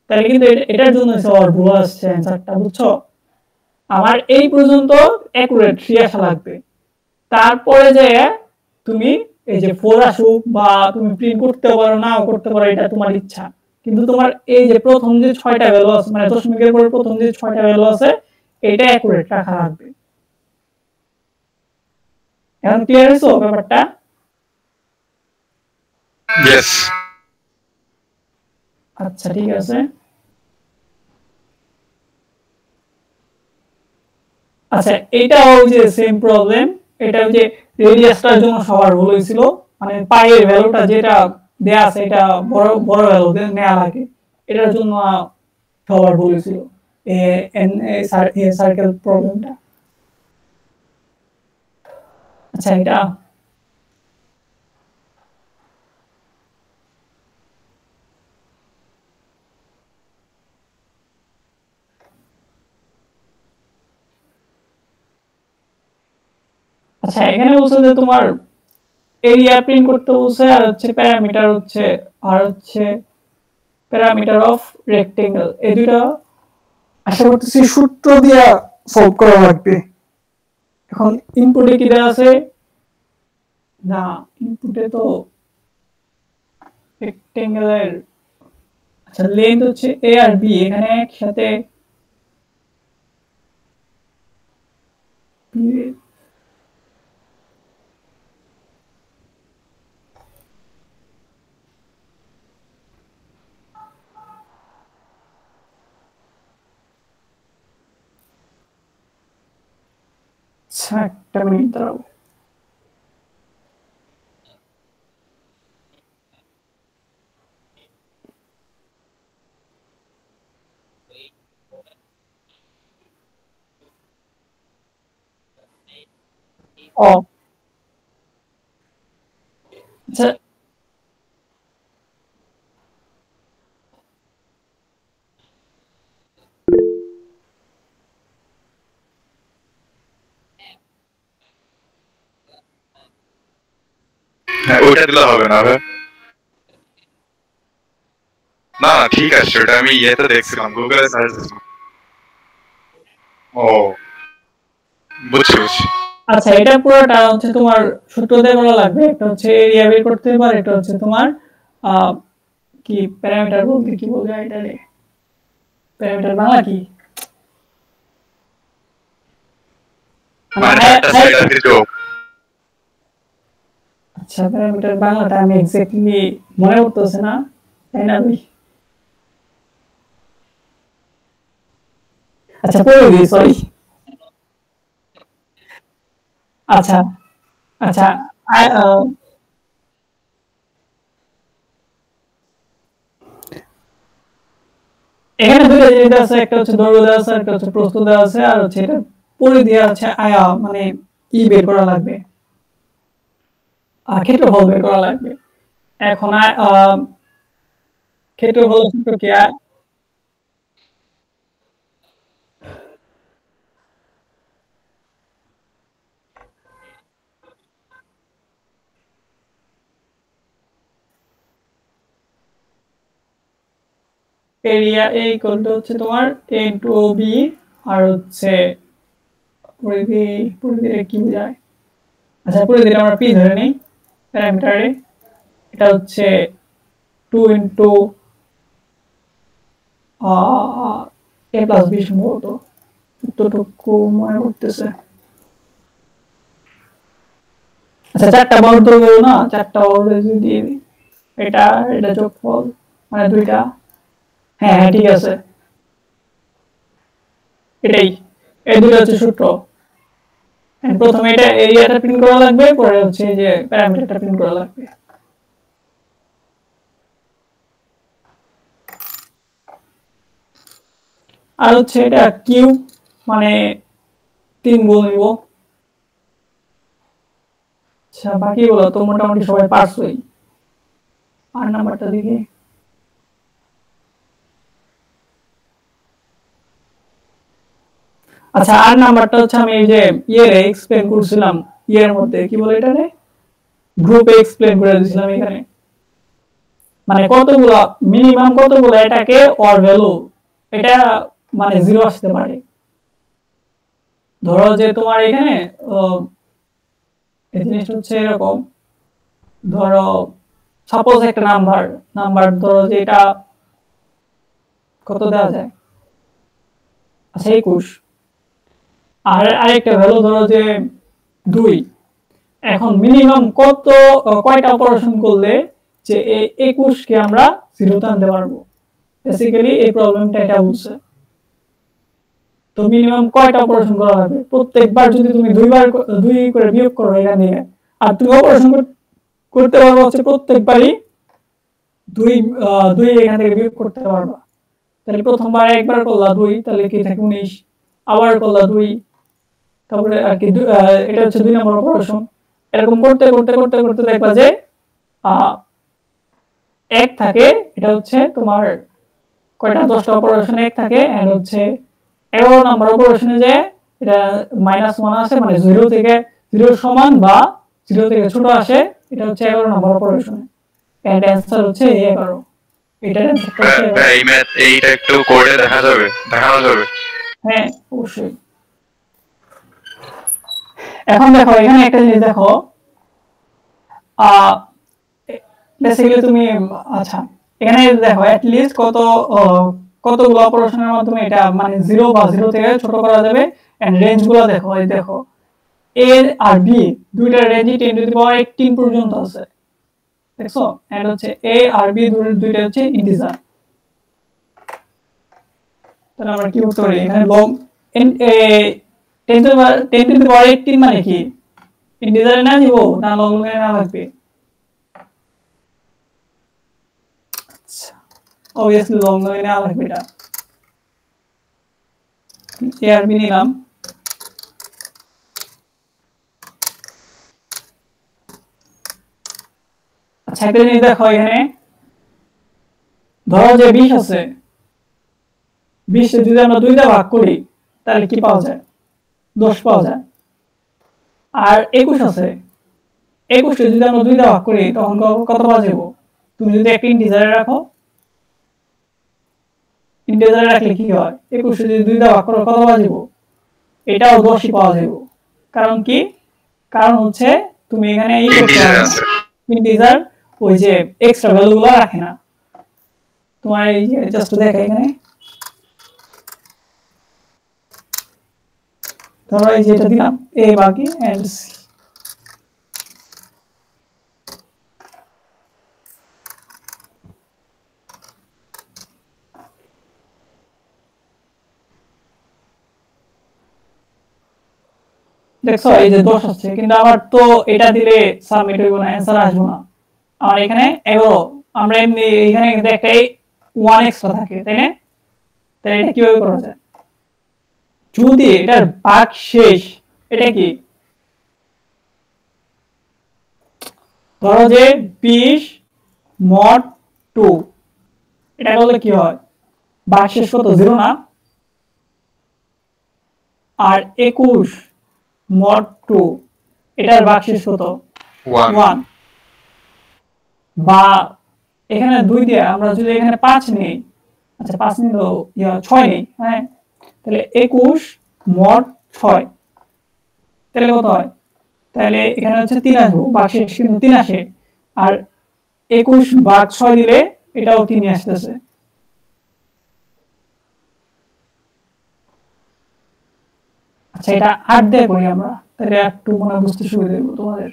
তাহলে কিন্তু এটার জন্য সবার ভুল আসছে অ্যানসারটা, বুঝছো? আমার এই পর্যন্ত অ্যাকুরেট 3 আসা লাগবে, তারপরে যে তুমি এই যে 4 আসুক বা তুমি প্রিন্ট করতে পারো নাও করতে পারো, এটা তোমার ইচ্ছা। কিন্তু তোমার এই যে প্রথম যে 6টা ভ্যালু আছে, মানে দশমিকের পরে প্রথম যে 6টা ভ্যালু আছে, এটা অ্যাকুরেট রাখা লাগবে। এখন ক্লিয়ার হইছো ব্যাপারটা? ইয়েস। আচ্ছা ঠিক আছে। আচ্ছা এটাও যে সেম প্রবলেম, এটা যে রেডিয়াসটার জন্য সবার ভুল হয়েছিল, মানে পাইয়ের ভ্যালুটা যেটা দেয়া আছে এটা বড় বড় ভ্যালু নেওয়া লাগে, এটার জন্য সবার ভুল হয়েছিল এই সার্কেল প্রবলেমটা। আচ্ছা এটা আচ্ছা এখানে বলছে যে তোমার এরিয়া প্রিন্ট করতে বলছে, আর হচ্ছে প্যারামিটার হচ্ছে, আর হচ্ছে প্যারামিটার অফ রেক্টেঙ্গেল, এই দুটো আশা করতেছি সূত্র দিয়া সলভ করা লাগবে। এখন ইনপুটে কি দেওয়া আছে? না, ইনপুটে তো রেক্টেঙ্গেলের আচ্ছা লেন্থ হচ্ছে এ আর বি, এখানে একসাথে আচ্ছা একটা মিনিট দাঁড়াও। ও আচ্ছা হ্যাঁ ওইটা দিলে হবে না ভাই। না না ঠিক আছে, ওটা আমি ইয়েতে দেখছিলাম, গুগলে সার্চ দিছিলাম। ও বুঝছি বুঝছি। আচ্ছা এটা পুরোটা হচ্ছে তোমার সূত্র দিয়ে করা লাগবে। একটা হচ্ছে এরিয়া বের করতে হবে, আর এটা হচ্ছে তোমার আহ, কি প্যারামিটার বলতে কি বলবে এটারে, প্যারামিটার বাংলা কি? মানে একটা সাইড আর কি যোগ। আচ্ছা প্যারামিটার বাংলাটা আমি এক্স্যাক্টলি মনে করতেছি না, তাই না ভাই? আচ্ছা পড়ে দিই, সরি। আচ্ছা আচ্ছা আ- আহ, এখানে দুটো জিনিস দেওয়া আছে, একটা হচ্ছে দৈর্ঘ্য দেওয়া আছে, একটা হচ্ছে প্রস্থ দেওয়া আছে, আর হচ্ছে এটা পরিধি আছে আয়া মানে ই বের করা লাগবে, ক্ষেত্রফল বের করা লাগবে। এখন ক্ষেত্রফল সম্পর্কে এরিয়া এ ইকুয়াল টু হচ্ছে তোমার এ ইনটু বি, আর হচ্ছে পরিধি, পরিধিটা কি বোঝায়? আচ্ছা পরিধিটা আমরা পি ধরে নিই প্যারামিটারে, এটা হচ্ছে 2 ইনটু এ প্লাস বি সম্ভবত, যতটুকু মনে করতেছে। আচ্ছা চারটা বর্গ ধরবো না, চারটা বর্গ যদি দিয়ে দিই, এটা এটা যোগফল মানে দুইটা। হ্যাঁ হ্যাঁ ঠিক আছে, এটাই, এই দুটো হচ্ছে সূত্র। প্রথমে এটা এরিয়াটা প্রিন্ট করা লাগবে, পরে হচ্ছে এই যে প্যারামিটারটা প্রিন্ট করা লাগবে। আর হচ্ছে এটা কিউ মানে 3 গুণ নিব। আচ্ছা বাকিগুলো তো মোটামুটি সবাই পারছোই। আর নাম্বারটা দেখি, আচ্ছা আর নাম্বারটা হচ্ছে আমি এই যে ইয়েরে এক্সপ্লেন করছিলাম, ইয়ের মধ্যে কি বলে এটারে, গ্রুপে এক্সপ্লেন করে দিয়েছিলাম এখানে, মানে কতগুলো মিনিমাম কতগুলো এটাকে অর ভ্যালু, এটা মানে জিরো আসতে পারে। ধরো যে তোমার এখানে এই জিনিসটা হচ্ছে এরকম, ধরো সাপোজ একটা নাম্বার, নাম্বার ধরো যে এটা কত দেওয়া যায়, আচ্ছা 21, আর আরেকটা ভ্যালু ধরো যে 2। এখন মিনিমাম কত কয়টা অপারেশন করলে যে এই 21 কে আমরা জিরোতে আনতে পারবো, বেসিক্যালি এই প্রবলেমটা এটা বলছে। তো মিনিমাম কয়টা অপারেশন করা হবে, প্রত্যেকবার যদি তুমি দুই করে বিয়োগ করো এখান থেকে, আর তুমি অপারেশন করতে পারবো হচ্ছে প্রত্যেকবারই দুই দুই এখান থেকে বিয়োগ করতে পারবা। তাহলে প্রথমবার একবার করলা 2, তাহলে কি থাকে 19, আবার করলা 2, তারপরে আর কি এটা হচ্ছে 2 নম্বর অপারেশন। এরকম করতে করতে করতে করতে দেখবা যে এক থাকে, এটা হচ্ছে তোমার কয়টা 10টা অপারেশন এক থাকে, এন্ড হচ্ছে 11 নম্বর অপারেশনে যে এটা -1 আসে, মানে 0 থেকে 0 সমান বা 0 থেকে ছোট আসে, এটা হচ্ছে 11 নম্বর অপারেশন, এন্ড অ্যানসার হচ্ছে 11। এটা এই ম্যাথ এইটা একটু কোডে দেখানো যাবে। হ্যাঁ অবশ্যই। এখন দেখো এখানে একটা জিনিস দেখো, বেসিক্যালি তুমি আচ্ছা এখানে দেখো অ্যাট লিস্ট কতগুলো অপারেশনের মাধ্যমে এটা মানে 0 বা 0 থেকে ছোট করা যাবে। এন্ড রেঞ্জ গুলো দেখো, এই দেখো a আর b দুইটা রেঞ্জই 10⁻18 পর্যন্ত আছে, দেখছো? এন্ড হচ্ছে a আর b দুইটা হচ্ছে ইন্টিজার। তাহলে আমরা কি করতে পারি এখানে লং 10⁻18 মানে কি ইন্টিজারে না দিব না লং এ না লাগবে? obviously লং এ না লাগবে, এটা a আর b নিলাম। আচ্ছা একটা জিনিস দেখো এখানে, ধরো যে 20 আছে, 20 যদি আমরা 2 দিয়ে ভাগ করি তাহলে কি পাওয়া যায়? 10 পাওয়া যায়। আর 21 আছে, 21 যদি আমরা 2 দিয়ে ভাগ করি তখন কত পাওয়া যাবে? তুমি যদি একটা ইন্টিজারে রাখো, ইন্টিজারে রাখলে কি হয়? 21 যদি 2 দিয়ে ভাগ করো কত পাওয়া যাবে? এটাও 10ই পাওয়া যাবে। কারণ কি? কারণ হচ্ছে তুমি এখানে এই ইন্টিজার ওই যে এক্সট্রা ভ্যালুগুলো রাখে না। তোমার এই যে জাস্ট দেখো এখানে, ধরো এই যেটা দিলাম a বাকি এন্ড c, দেখছো এই যে 10 আসছে, কিন্তু আমার তো এটা দিলে সাবমিট হইব না, অ্যানসার আসবে না। আর এখানে 11, আমরা এমনি এখানে কিন্তু একটা 1 এক্সট্রা থাকে, তাই না? তাই এটা কিভাবে করা যায়? যদি এটার ভাগ শেষ, এটা কি ধরো যে 20 mod 2, এটা করলে কি হয়? ভাগ শেষ কত? 0 না? আর 21 mod 2, এটার ভাগ শেষ কত? 1। বা এখানে 2 দিয়ে আমরা যদি এখানে 5 নেই, আচ্ছা 5 নিলেও 6 নেই, হ্যাঁ, তাহলে 21 mod 6, তাহলে কত হয়? তাহলে এখানে হচ্ছে 3 আসবো, ভাগ শেষ কিন্তু 3 আসে। আর 21 ভাগ 6 দিলে এটাও 3 আসতেছে। আচ্ছা এটা 8 দিয়ে করি আমরা, তাহলে একটু মনে বুঝতে সুবিধা হবে তোমাদের।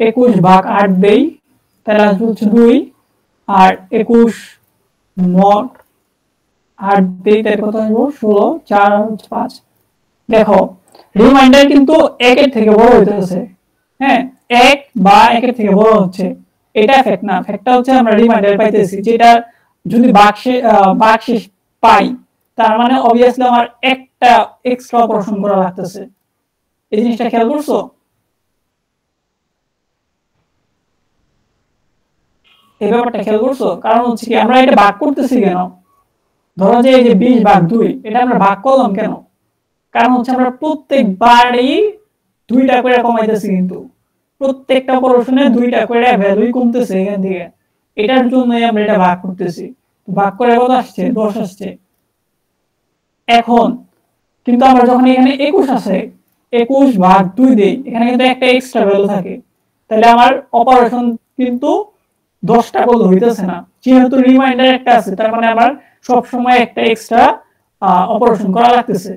21 ভাগ 8 দেই, তাহলে আসবে হচ্ছে 2। আর 21 mod 8 দেই, তাহলে কত আসবো? 16, 4 আর 5। দেখো রিমাইন্ডার কিন্তু 1 এর থেকে বড় হইতেছে, হ্যাঁ 1 বা 1 এর থেকে বড় হচ্ছে, এটা ফ্যাক্ট না। ফ্যাক্টটা হচ্ছে আমরা রিমাইন্ডার পাইতেছি, যেটা যদি ভাগ শেষ পাই তার মানে অবভিয়াসলি আমার একটা এক্সট্রা অপারেশন করা লাগতেছে। এই জিনিসটা খেয়াল করছো? এই ব্যাপারটা খেয়াল করছো? কারণ হচ্ছে কি আমরা এটা ভাগ করতেছি কেন? ধরো যে এই যে 20 ভাগ 2, এটা আমরা ভাগ করলাম কেন? কারণ হচ্ছে আমরা প্রত্যেকবারই 2টা করে কমাইতেছি, কিন্তু প্রত্যেকটা অপারেশনে 2টা করে ভ্যালুই কমতেছে এখান থেকে। এটার জন্যই আমরা এটা ভাগ করতেছি। ভাগ করে কত আসছে? 10 আসছে। এখন কিন্তু আমরা যখন এখানে 21 আছে, 21 ভাগ 2 দেই, এখানে কিন্তু একটা এক্সট্রা ভ্যালু থাকে, তাহলে আমার অপারেশন কিন্তু 10টা করলে হইতেছে না। যেহেতু রিমাইন্ডার একটা আছে, তার মানে আমার সব সময় একটা এক্সট্রা অপারেশন করা লাগতেছে।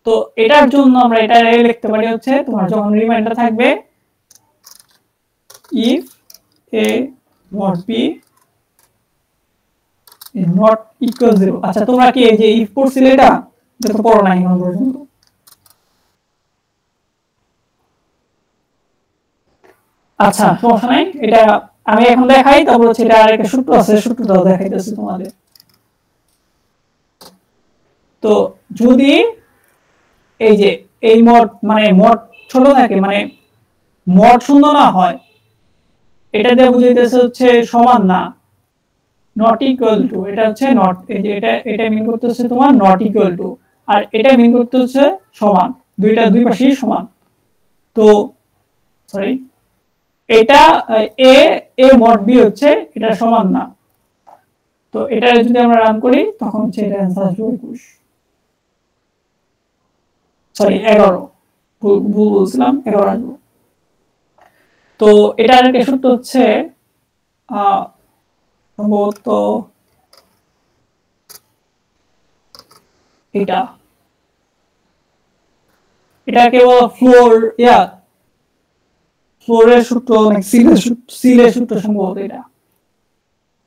তো এটার জন্য আমরা এটা লিখতে পারি হচ্ছে, তোমার যখন রিমাইন্ডার থাকবে if a mod b is not equal 0। আচ্ছা তোমরা কি এই যে if পড়ছিলে এটা? এটা তো পড়ো নাই এখন পর্যন্ত। আচ্ছা সমস্যা নাই, এটা আমি এখন দেখাই, তারপর হচ্ছে এটা আরেকটা সূত্র আছে, সূত্রটাও দেখাইতেছি তোমাদের। তো যদি এই যে এই মড মানে মড ছোট থাকে, মানে মড শূন্য না হয়, এটা দিয়ে বুঝাইতেছে হচ্ছে সমান না, নট ইকুয়াল টু। এটা হচ্ছে নট, এই যে এটা মিন করতেছে তোমার নট ইকুয়াল টু, আর এটা মিন করতেছে সমান। দুই পাশেই সমান। তো সরি এটা এ এ মড বি হচ্ছে এটা সমান না, তো এটা যদি আমরা রান করি তখন হচ্ছে এটা অ্যান্সার আসবে 21, সরি 11, ভুল বলছিলাম, 11 আসবে। তো এটার একটা সূত্র হচ্ছে সম্ভবত এটা, এটাকে বলা ফ্লোর ফ্লোরের সূত্র, অনেক সিলের সূত্র সম্ভবত এটা,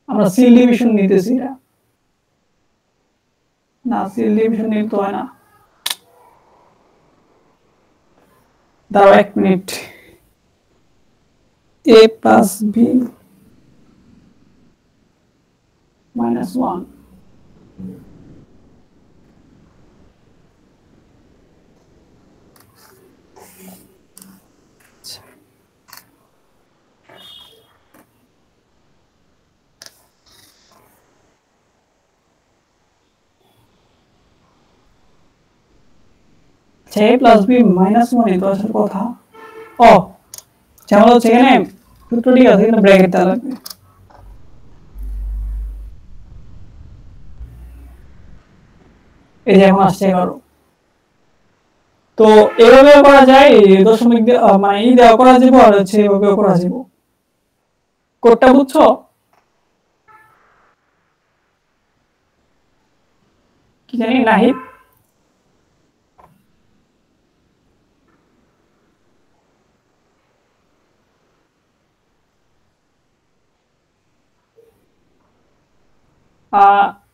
আমরা সিল ডিভিশন নিতেছি এটা, না সিল ডিভিশন নিতে হয় না, দাঁড়াও 1 minute, a plus B minus 1, a plus B minus 1 এই তো আসলে কথা। ও ঝামেলা হচ্ছে এখানে সূত্র ঠিক আছে কিন্তু ব্র্যাকেট দেওয়া লাগবে, এই যে এখন আসছে 11। তো এভাবেও করা যায়, দশমিক মানে ই দেওয়া করা যাবে, আর হচ্ছে এভাবেও করা যাবে। কোডটা বুঝছো? কি জানি নাহিদ,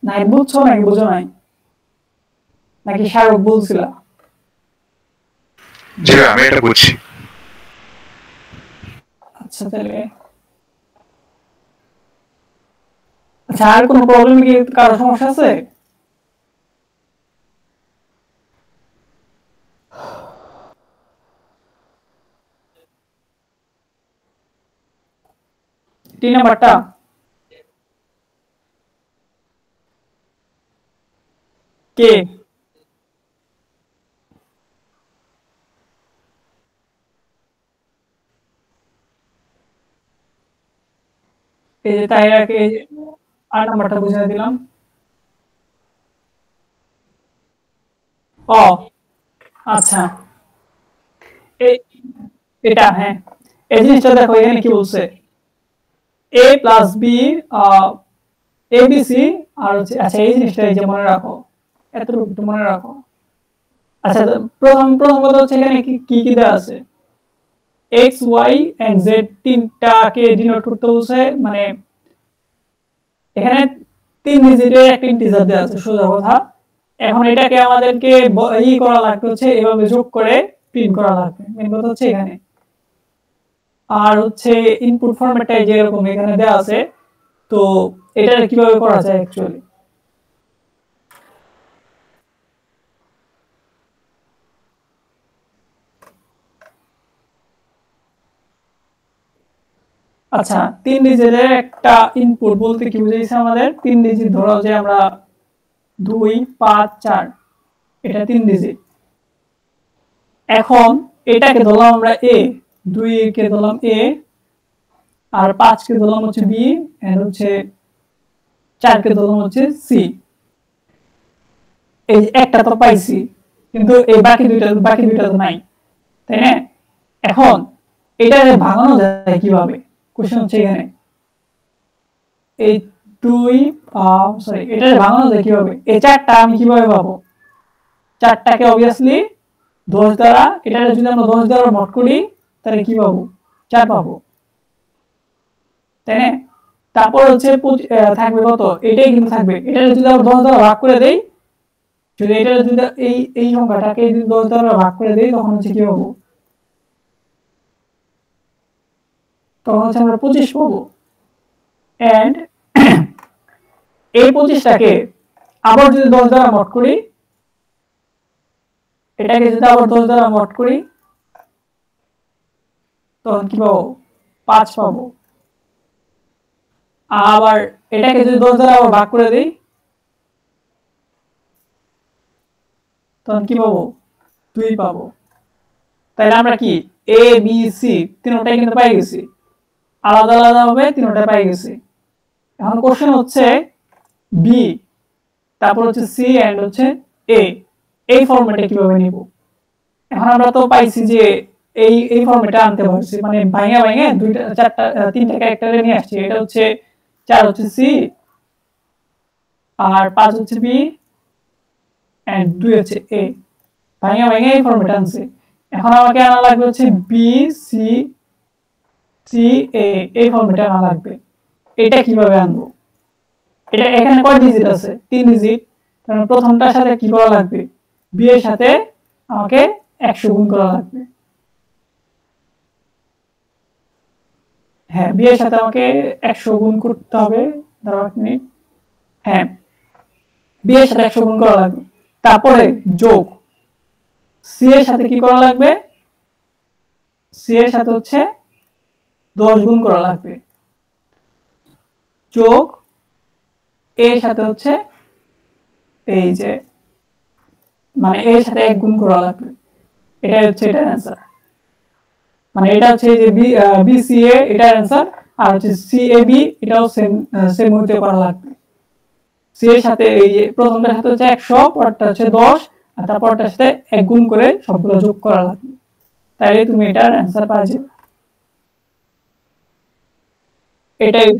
নাহিদ বুঝছো নাকি বুঝো নাই, নাকি শাহরুখ বলছিল? জি আমি এটা বুঝছি। আচ্ছা তাহলে আচ্ছা, আর কোনো প্রবলেম কি, কারো সমস্যা আছে? তিন নাম্বারটা কে? এই যে তাহিরাকে 8 নাম্বারটা বুঝিয়ে দিলাম। ও আচ্ছা, এই এটা হ্যাঁ, এই জিনিসটা দেখো এখানে কি বলছে, a প্লাস বি এবিসি, আর হচ্ছে আচ্ছা এই জিনিসটা এই যে মনে রাখো, এতটুকু একটু মনে রাখো। আচ্ছা প্রথম কথা হচ্ছে এখানে কি কি দেওয়া আছে, এক্স ওয়াই এন্ড জেড তিনটাকে ডিনোট করতে বলছে, মানে এখানে 3 ডিজিটের একটা ইন্টিজার দেওয়া আছে সোজা কথা। এখন এটাকে আমাদেরকে ই করা লাগবে, হচ্ছে এভাবে যোগ করে প্রিন্ট করা লাগবে, মেন কথা হচ্ছে এখানে। আর হচ্ছে ইনপুট ফরম্যাটটা যে এরকম এখানে দেওয়া আছে, তো এটা কিভাবে করা যায় অ্যাকচুয়ালি। আচ্ছা 3 ডিজিটের একটা ইনপুট বলতে কি বুঝাইছে আমাদের, 3 ডিজিট ধরো যে আমরা 2 5 4, এটা 3 ডিজিট। এখন এটাকে ধরলাম আমরা এ, 2 কে ধরলাম এ, আর 5 কে ধরলাম হচ্ছে বি, এন্ড হচ্ছে 4 কে ধরলাম হচ্ছে সি। এই একটা তো পাইছি, কিন্তু এই বাকি দুইটা তো নাই, তাই না? এখন এটা ভাঙানো যায় কিভাবে, কোশ্চেন হচ্ছে এখানে। এই 2 সরি, এটা ভাঙানো যায় কিভাবে, এই চারটা আমি কিভাবে পাবো? চারটাকে অবভিয়াসলি 10 দ্বারা, এটা যদি আমরা 10 দ্বারা মড করি তাহলে কি পাবো? 4 পাবো, তাই না? তারপর হচ্ছে থাকবে কত, এটাই কিন্তু থাকবে। এটা যদি আমরা 10 দ্বারা ভাগ করে দেই, যদি এটা যদি এই সংখ্যাটাকে যদি 10 দ্বারা ভাগ করে দেই তখন হচ্ছে কি পাবো? তখন হচ্ছে আমরা 25 পাবো। এন্ড এই 25টাকে আবার যদি 10 দ্বারা মড করি, এটাকে যদি আবার 10 দ্বারা মড করি তখন কি পাবো? 5 পাবো। আবার এটাকে যদি 10 দ্বারা আবার ভাগ করে দেই তখন কি পাবো? 2 পাবো। তাহলে আমরা কি এ বি সি তিনটাই কিন্তু পাই গেছি। আলাদা আলাদা ভাবে তিনটা পাই গেছি। এখন কোশ্চেন হচ্ছে বি, তারপর হচ্ছে সি এন্ড হচ্ছে এ, এই ফরম্যাটে কিভাবে নিব। এখন আমরা তো পাইছি যে এই ফরম্যাটে আনতে পারছি, মানে ভাঙা ভাঙা দুইটা চারটা তিনটা ক্যারেক্টারে নিয়ে আসছি। এটা হচ্ছে 4 হচ্ছে সি আর 5 হচ্ছে বি এন্ড 2 হচ্ছে এ, ভাঙা ভাঙা এই ফরম্যাটে আনছি। এখন আমাকে আনা লাগবে হচ্ছে বি সি সি এ, এই ফরম্যাটে আনা লাগবে। এটা কিভাবে আনবো? এটা এখানে কয় ডিজিট আছে? 3 ডিজিট। কারণ প্রথমটার সাথে কি করা লাগবে? বি এর সাথে আমাকে 100 গুণ করা লাগবে। হ্যাঁ, বি এর সাথে আমাকে 100 গুণ করতে হবে। দাঁড়াও এক মিনিট। হ্যাঁ, বি এর সাথে 100 গুণ করা লাগবে। তারপরে যোগ সি এর সাথে কি করা লাগবে? সি এর সাথে হচ্ছে 10 গুণ করা লাগবে। যোগ এর সাথে হচ্ছে এই যে মানে এর সাথে 1 গুণ করা লাগবে। এটাই হচ্ছে এটার অ্যান্সার। মানে এটা হচ্ছে যে বিসিএ এটার অ্যান্সার, আর হচ্ছে সিএবি এটাও সেম হতে করা লাগবে। সি এর সাথে এই যে প্রথমটার সাথে হচ্ছে 100, পরটা হচ্ছে 10, আর তারপরটার সাথে 1 গুণ করে সবগুলো যোগ করা লাগবে। তাইলে তুমি এটার অ্যান্সার পাওয়া যাবে। এটাই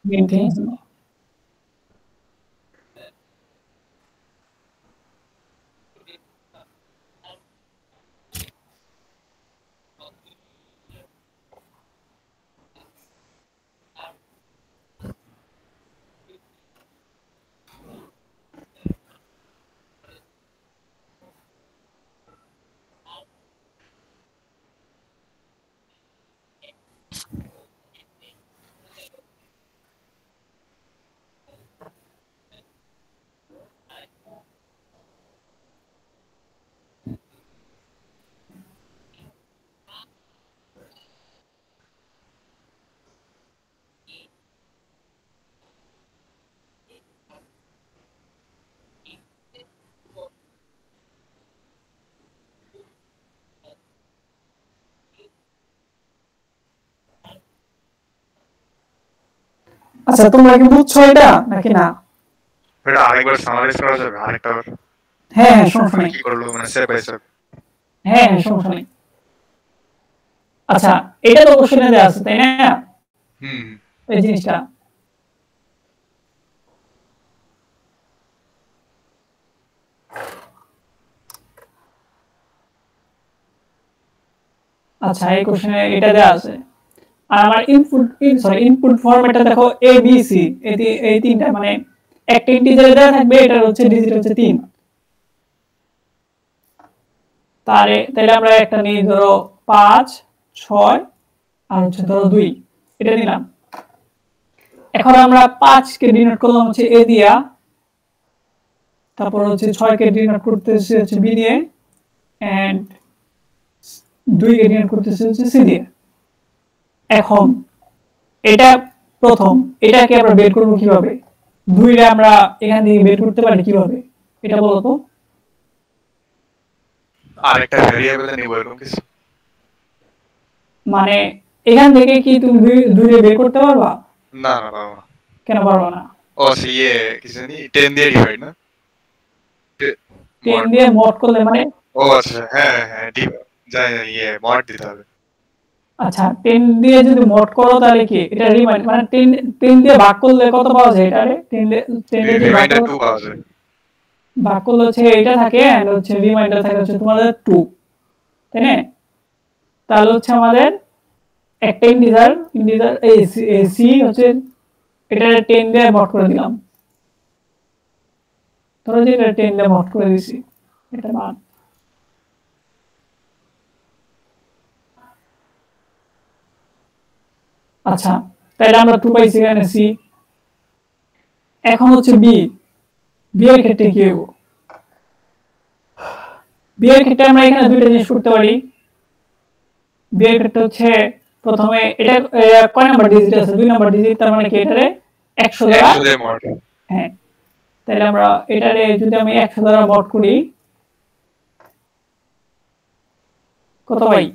মেইন থিং। আচ্ছা, তোমরা কি বুঝছো এটা নাকি না? এটা আরেকবার সামারাইজ করা যাবে আরেকটা বার? হ্যাঁ হ্যাঁ, সমস্যা নেই। কি করলো মানে স্টেপ বাই স্টেপ? হ্যাঁ হ্যাঁ, সমস্যা নেই। আচ্ছা, এটা তো কোশ্চেনে দেওয়া আছে, তাই না? হুম। এই জিনিসটা আচ্ছা, এই কোশ্চেনে এটা দেওয়া আছে। আর আমার ইনপুট ফরম্যাটটা দেখো এ বি সি, এই তিনটা, মানে একটা ইন্টিজারে দেওয়া থাকবে, এটার হচ্ছে ডিজিট হচ্ছে 3। তাহলে আমরা একটা নিই, ধরো 5 6 আর হচ্ছে ধরো 2, এটা নিলাম। এখন আমরা 5 কে ডিনোট করলাম হচ্ছে এ দিয়া, তারপর হচ্ছে 6 কে ডিনোট করতেছি হচ্ছে বি দিয়ে, এন্ড 2 কে ডিনোট করতেছি হচ্ছে সি দিয়ে। এখন এটা প্রথম, এটাকে আমরা বের করব কিভাবে? 2 রে আমরা এখান থেকে বের করতে পারি কিভাবে, এটা বলো তো। আরেকটা ভেরিয়েবল নিব এরকম কিছু? মানে এখান থেকে কি তুমি 2 রে বের করতে পারবা? না না বাবা। কেন পারবা না? ও সিএ কিছু নি 10 দিয়ে ডিভাইড না? 10 দিয়ে মড করলে মানে? ও আচ্ছা, হ্যাঁ হ্যাঁ ডিভাইড, যাই মড দিতে হবে। আচ্ছা, 10 দিয়ে যদি মড করো তাহলে কি এটা রিমাইন্ড, মানে 10 দিয়ে ভাগ করলে কত পাওয়া যায়? এটারে 10 দিয়ে যদি রিমাইন্ডার 2 পাওয়া যায়। ভাগ করলে হচ্ছে এটা থাকে, এন্ড হচ্ছে রিমাইন্ডার থাকে হচ্ছে তোমাদের 2, তাই না? তাহলে হচ্ছে আমাদের একটা ইন্টিজার এই সি হচ্ছে এটা 10 দিয়ে মড করে দিলাম, ধরো যে এটা 10 দিয়ে মড করে দিছি, এটা মান। আচ্ছা, তাহলে আমরা 2 পাইছি এখানে সি। এখন হচ্ছে বি এর ক্ষেত্রে কি হবে? বি এর ক্ষেত্রে আমরা এখানে দুইটা জিনিস করতে পারি। বি এর ক্ষেত্রে হচ্ছে প্রথমে এটা কয় নাম্বার ডিজিট আছে? 2 নাম্বার ডিজিট, তার মানে কি এটারে 100 দ্বারা, হ্যাঁ, তাহলে আমরা এটারে যদি আমি 100 দ্বারা মড করি কত পাই?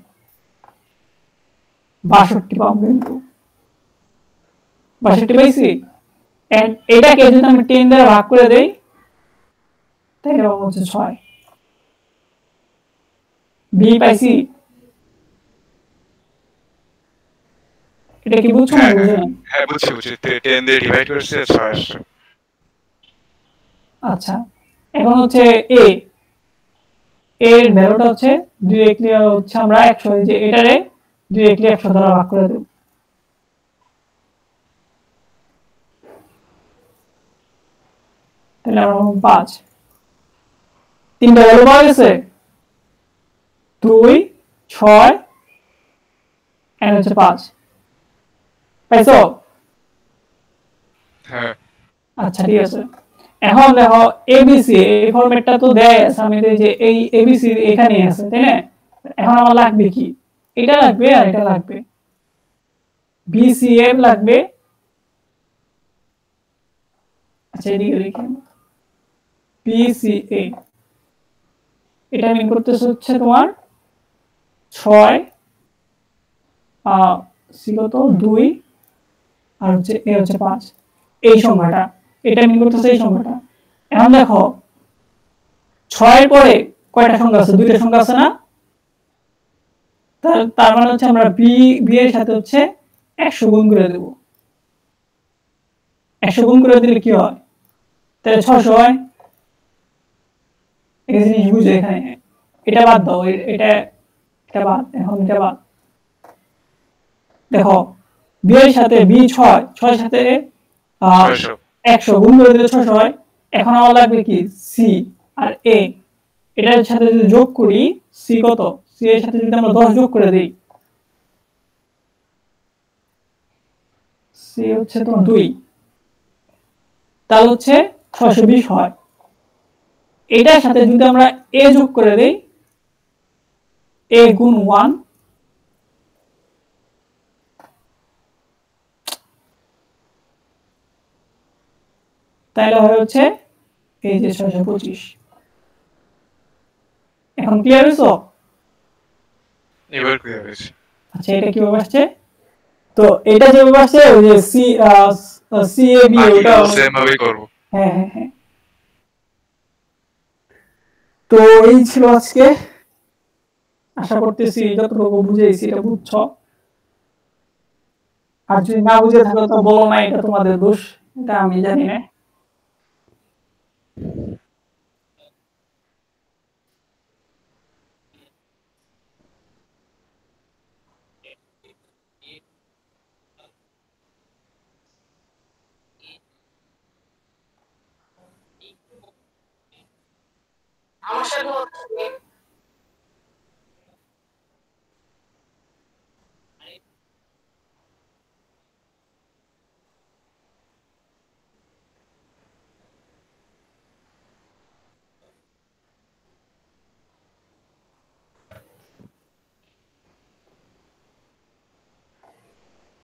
62 পাবো কিন্তু 62 পাইছি। এন্ড এটাকে যদি আমি 10 দ্বারা ভাগ করে দেই তাহলে পাবো হচ্ছে 6। বি পাইছি। এটা কি বুঝছো না হ্যাঁ বুঝো হ্যাঁ না? হ্যাঁ, বুঝছি বুঝছি, 10 দিয়ে ডিভাইড করছে 6 আসছে। আচ্ছা, এখন হচ্ছে এ এর ভ্যালুটা হচ্ছে ডিরেক্টলি হচ্ছে আমরা 100 যে এটারে ডিরেক্টলি 100 দ্বারা ভাগ করে দেব। তাহলে আমরা 5 তিনটা ভ্যালু পাওয়া গেছে 2 6 এন্ড হচ্ছে 5 পাইছো? হ্যাঁ আচ্ছা ঠিক আছে। এখন দেখো এবিসি এই ফরম্যাটটা তো দেয় আছে, আমি তো এই যে এই এবিসি এখানে আছে তাই না? এখন আমার লাগবে কি, এটা লাগবে আর এটা লাগবে, বিসিএফ লাগবে। আচ্ছা এদিকে দেখি, বিসিএ এটা মিন করতেছে হচ্ছে তোমার 6 সি কত 2 আর হচ্ছে এ হচ্ছে 5, এই সংখ্যাটা এটা মিন করতেছে এই সংখ্যাটা। এখন দেখো 6 এর পরে কয়টা সংখ্যা আছে, দুইটা সংখ্যা আছে না? তার মানে হচ্ছে আমরা বি এর সাথে হচ্ছে 100 গুণ করে দেব। 100 গুণ করে দিলে কি হয়, তাহলে 600 হয়। এই জিনিস বুঝো এখানে, এটা বাদ দাও, এটা এটা বাদ, এখন এটা বাদ। দেখো বি এর সাথে বি 6 6 সাথে 600। 100 গুণ করে দিলে 600 হয়। এখন আমার লাগবে কি সি আর এ, এটার সাথে যদি যোগ করি সি কত, সি এর সাথে যদি আমরা 10 যোগ করে দেই সি হচ্ছে তোমার 2, তাহলে হচ্ছে 620 হয়। এটার সাথে যদি আমরা এ যোগ করে দেই, এ গুণ 1 তাহলে হয় হচ্ছে এই যে 625। এখন ক্লিয়ার হইছো? এবার ক্লিয়ার হয়েছে। আচ্ছা এটা কিভাবে আসছে, তো এটা যেভাবে আসছে ওই যে সি সি এ বি ওটা বাকিগুলো সেম ভাবেই করবো। হ্যাঁ হ্যাঁ হ্যাঁ। তো এই ছিল আজকে, আশা করতেছি যতটুকু বুঝেছি এটা বুঝছো। আর যদি না বুঝে থাকো তো বলো না, এটা তোমাদের দোষ, এটা আমি জানি না। আমার সাথে